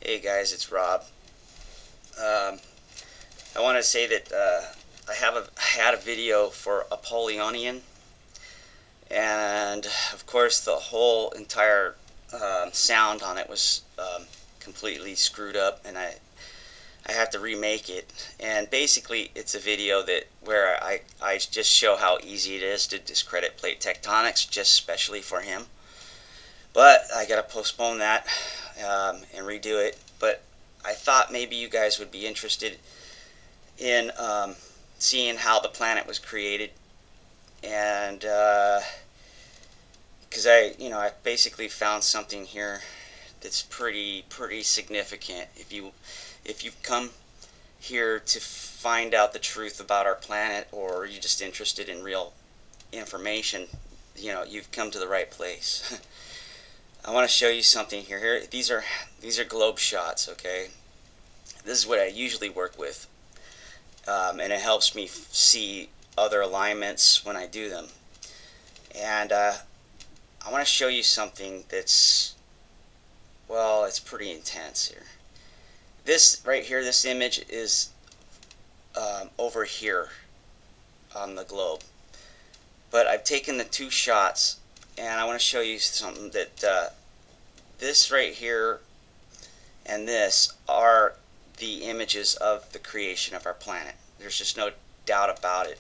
Hey guys, it's Rob. I want to say that I had a video for Apollonian, and of course the whole entire sound on it was completely screwed up, and I have to remake it. And basically, it's a video that where I just show how easy it is to discredit plate tectonics, just especially for him. But I gotta postpone that and redo it. But I thought maybe you guys would be interested in seeing how the planet was created, and because I basically found something here that's pretty significant. If you've come here to find out the truth about our planet, or you're just interested in real information, you've come to the right place. I want to show you something here. These are globe shots. Okay, this is what I usually work with, and it helps me see other alignments when I do them. And I want to show you something that's, well, it's pretty intense here. This right here, this image is over here on the globe, but I've taken the two shots, and I want to show you something that this right here and this are the images of the creation of our planet. There's just no doubt about it.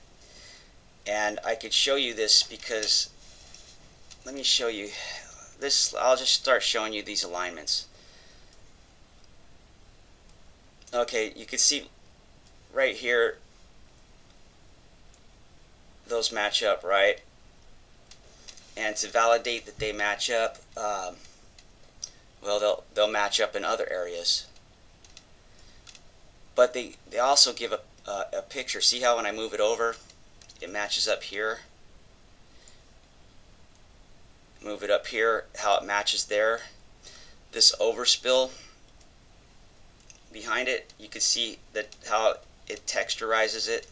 And I could show you this because, let me show you this. I'll just start showing you these alignments. Okay, you can see right here, those match up, right? And to validate that they match up, well, they'll match up in other areas. But they also give a picture. See how when I move it over, it matches up here. Move it up here, how it matches there. This overspill behind it, you can see that how it texturizes it.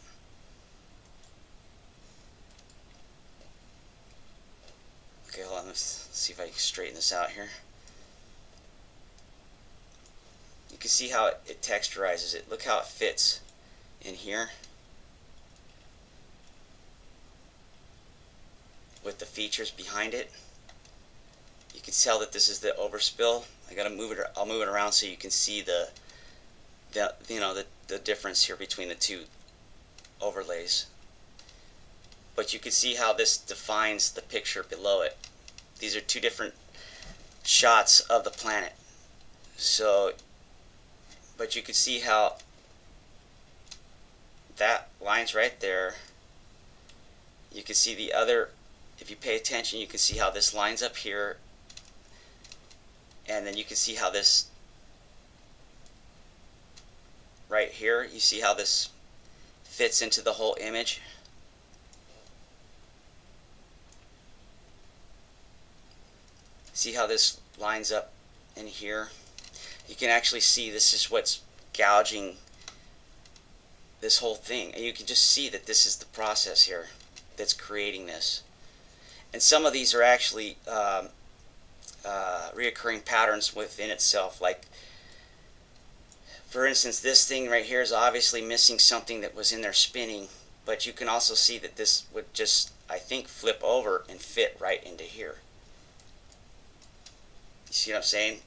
Okay, hold on, let's see if I can straighten this out here. You can see how it texturizes it. Look how it fits in here with the features behind it. You can tell that this is the overspill. I gotta move it. I'll move it around so you can see the difference here between the two overlays. But you can see how this defines the picture below it. These are two different shots of the planet. So, but you can see how that line's right there. You can see the other, if you pay attention, you can see how this lines up here. And then you can see how this right here, you see how this fits into the whole image. See how this lines up in here? You can actually see this is what's gouging this whole thing. And you can just see that this is the process here that's creating this. And some of these are actually reoccurring patterns within itself. Like, for instance, this thing right here is obviously missing something that was in there spinning. But you can also see that this would just, I think, flip over and fit right into here. You see what I'm saying?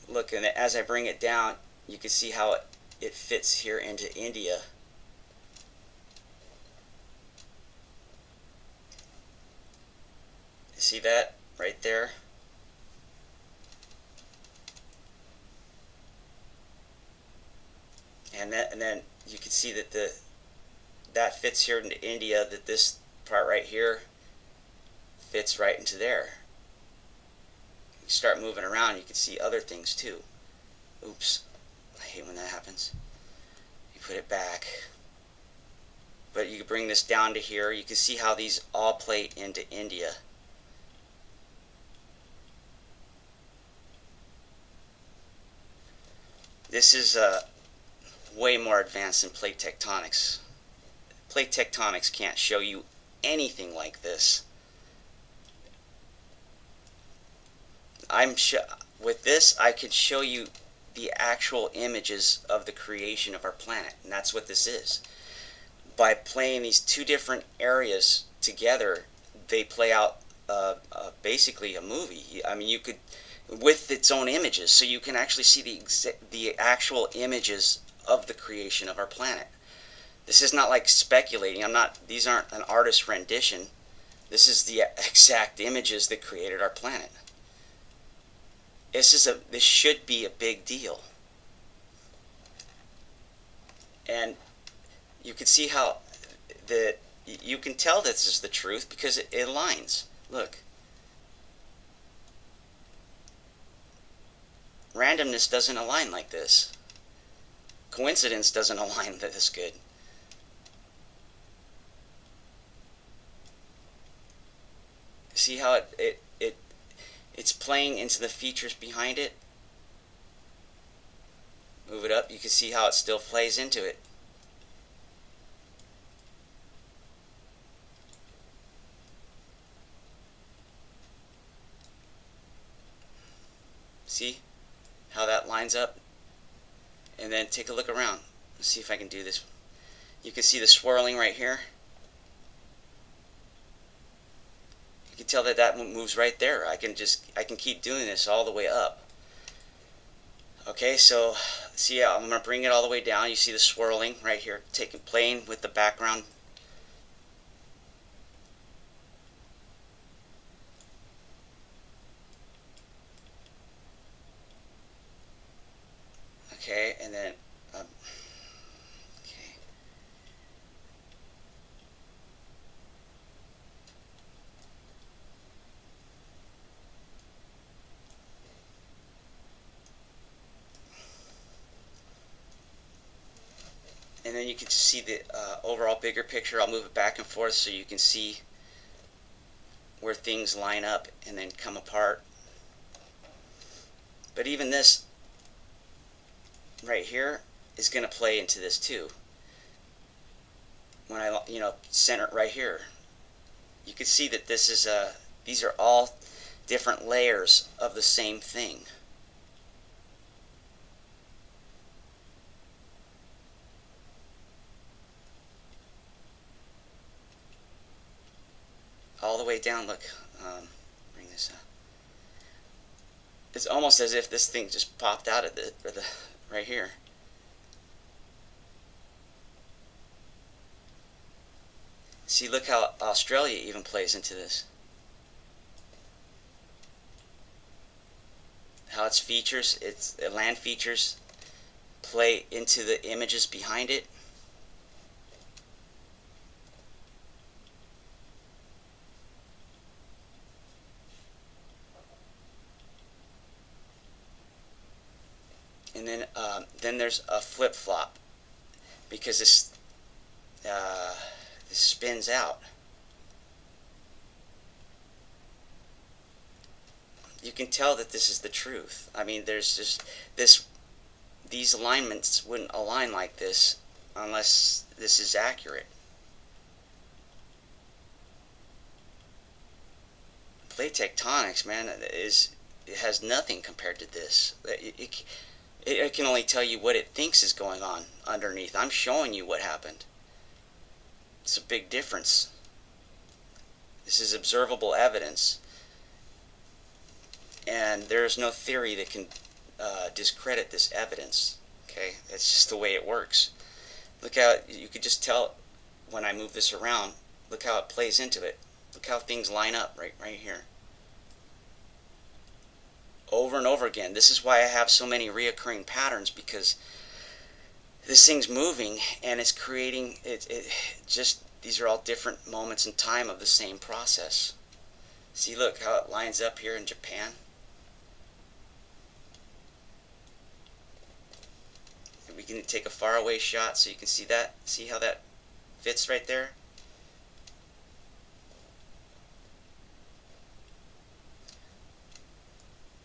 Look, and as I bring it down, you can see how it fits here into India. See that right there? And then you can see that that fits here into India. That this part right here fits right into there. You start moving around, you can see other things too. Oops, I hate when that happens. You put it back. But you can bring this down to here. You can see how these all play into India. This is way more advanced than plate tectonics. Plate tectonics can't show you anything like this. with this, I could show you the actual images of the creation of our planet, and that's what this is. By playing these two different areas together, they play out basically a movie. I mean, you could, with its own images, so you can actually see the actual images of the creation of our planet. This is not like speculating. These aren't an artist's rendition. This is the exact images that created our planet. This should be a big deal. And you can see how you can tell this is the truth because it aligns. Look. Randomness doesn't align like this. Coincidence doesn't align this good. See how it's playing into the features behind it? Move it up, you can see how it still plays into it. See how that lines up? And then take a look around. Let's see if I can do this. You can see the swirling right here. You can tell that moves right there. I can keep doing this all the way up. Okay, so see, I'm going to bring it all the way down. You see the swirling right here, playing with the background. Okay, and then okay. And then you can just see the overall bigger picture. I'll move it back and forth so you can see where things line up and then come apart. But even this right here is going to play into this too. When I center it right here, you can see that this is these are all different layers of the same thing. All the way down. Look, bring this up. It's almost as if this thing just popped out of the right here. See, look how Australia even plays into this. How its features, its land features, play into the images behind it. And then there's a flip-flop because this spins out. You can tell that this is the truth. I mean, there's just these alignments wouldn't align like this unless this is accurate. Plate tectonics, man, it has nothing compared to this. It can only tell you what it thinks is going on underneath. I'm showing you what happened. It's a big difference. This is observable evidence. And there is no theory that can discredit this evidence. Okay, that's just the way it works. Look how you could just tell when I move this around. Look how it plays into it. Look how things line up right here. Over and over again. This is why I have so many reoccurring patterns, because this thing's moving and it's creating just these are all different moments in time of the same process. See, look how it lines up here in Japan. And we can take a faraway shot so you can see that. See how that fits right there?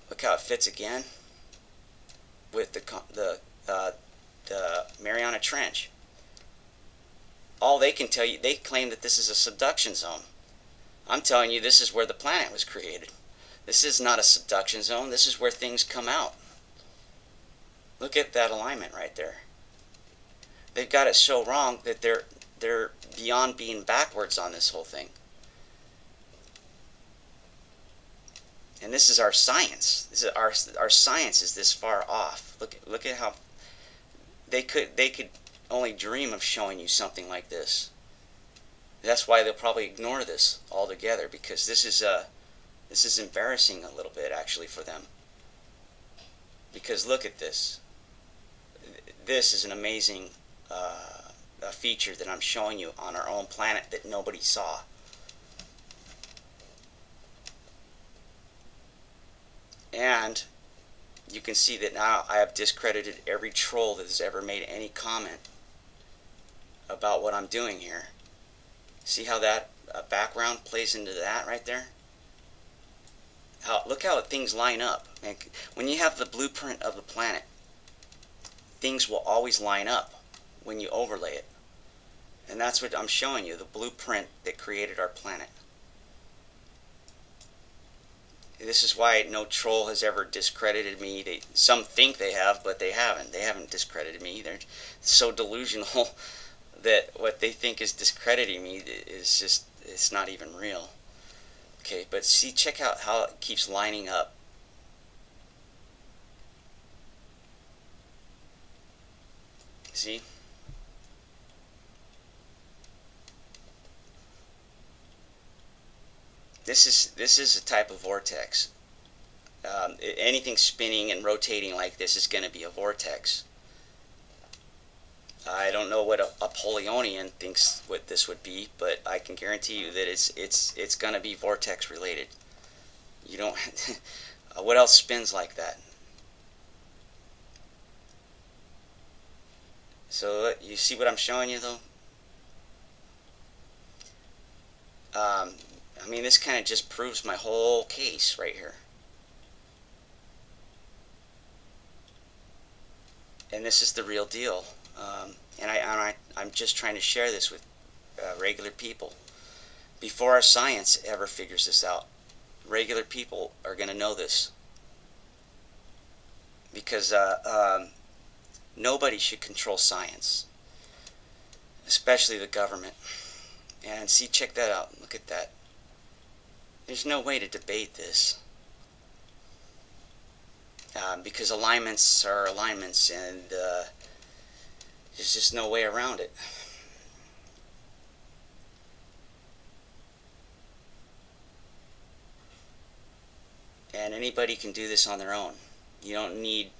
Look how it fits again with the Mariana Trench. All they can tell you, they claim that this is a subduction zone. I'm telling you, this is where the planet was created. This is not a subduction zone. This is where things come out. Look at that alignment right there. They've got it so wrong that they're beyond being backwards on this whole thing. And this is our science. This is our science is this far off. Look at how they could only dream of showing you something like this. That's why they'll probably ignore this altogether, because this is embarrassing a little bit actually for them. Because look at this. This is an amazing feature that I'm showing you on our own planet that nobody saw. And you can see that now I have discredited every troll that has ever made any comment about what I'm doing here. See how that background plays into that right there? Look how things line up. And when you have the blueprint of the planet, things will always line up when you overlay it. And that's what I'm showing you, the blueprint that created our planet. This is why no troll has ever discredited me. Some think they have, but they haven't. They haven't discredited me. They're so delusional that what they think is discrediting me is just, it's not even real. Okay, but see, check out how it keeps lining up. See? This is a type of vortex. Anything spinning and rotating like this is going to be a vortex. I don't know what a Apollonian thinks what this would be, but I can guarantee you that it's going to be vortex related. You don't. What else spins like that? So you see what I'm showing you though. I mean, this kind of just proves my whole case right here. And this is the real deal. And I'm just trying to share this with regular people. Before our science ever figures this out, regular people are going to know this. Because nobody should control science, especially the government. And see, check that out. Look at that. There's no way to debate this. Because alignments are alignments, and there's just no way around it. And anybody can do this on their own. You don't need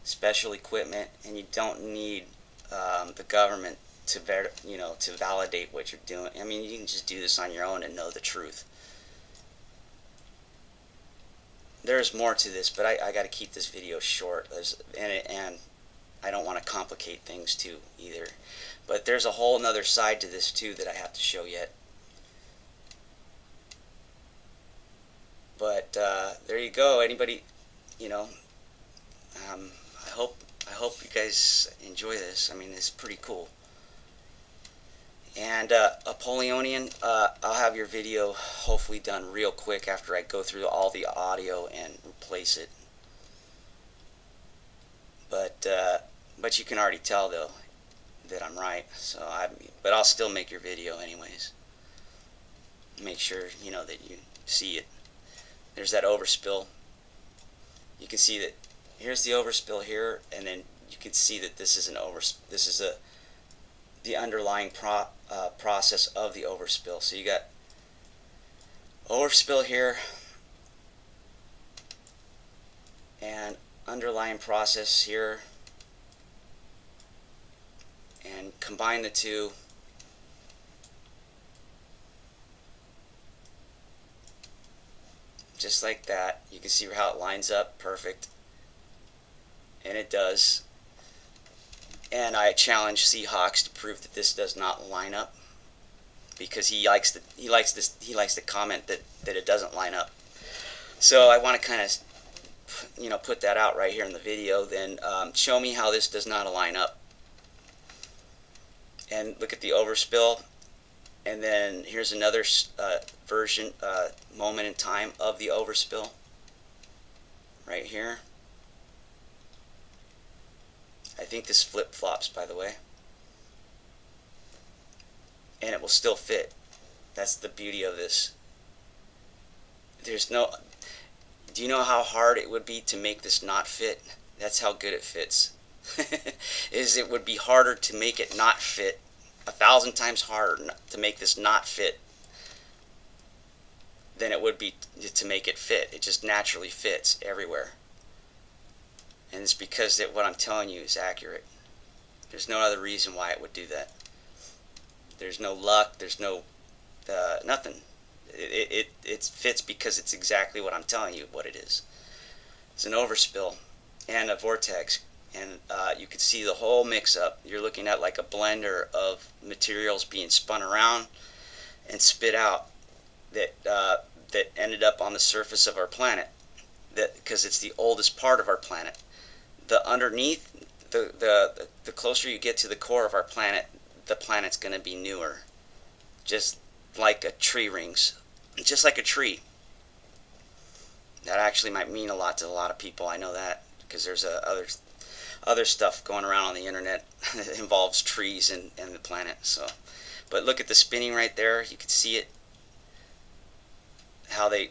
special equipment, and you don't need the government to to validate what you're doing. I mean, you can just do this on your own and know the truth. There's more to this, but I got to keep this video short, and I don't want to complicate things too either. But there's a whole nother side to this too that I have to show yet. But there you go. Anybody, I hope you guys enjoy this. I mean, it's pretty cool. And Apollonian, I'll have your video hopefully done real quick after I go through all the audio and replace it. But you can already tell though that I'm right. But I'll still make your video anyways. Make sure that you see it. There's that overspill. You can see that here's the overspill here, and then you can see that this is the underlying process of the overspill. So you got overspill here and underlying process here, and combine the two, just like that. You can see how it lines up perfect, and it does. And I challenge Seahawks to prove that this does not line up, because he likes to comment that it doesn't line up. So I want to kind of put that out right here in the video. Then show me how this does not line up. And look at the overspill. And then here's another version, moment in time of the overspill right here. I think this flip-flops, by the way, and it will still fit. That's the beauty of this. There's no, do you know how hard it would be to make this not fit? That's how good it fits. It would be harder to make it not fit, 1,000 times harder to make this not fit than it would be to make it fit. It just naturally fits everywhere. And it's because that what I'm telling you is accurate. There's no other reason why it would do that. There's no luck, there's no nothing. It fits because it's exactly what I'm telling you what it is. It's an overspill and a vortex, and you can see the whole mix-up. You're looking at like a blender of materials being spun around and spit out that ended up on the surface of our planet. That because it's the oldest part of our planet. The underneath, the closer you get to the core of our planet, the planet's going to be newer, just like a tree rings, just like a tree. That actually might mean a lot to a lot of people. I know that because there's other stuff going around on the internet that involves trees and the planet. So, but look at the spinning right there. You can see it. How you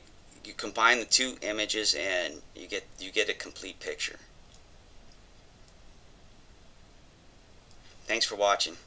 combine the two images and you get a complete picture. Thanks for watching.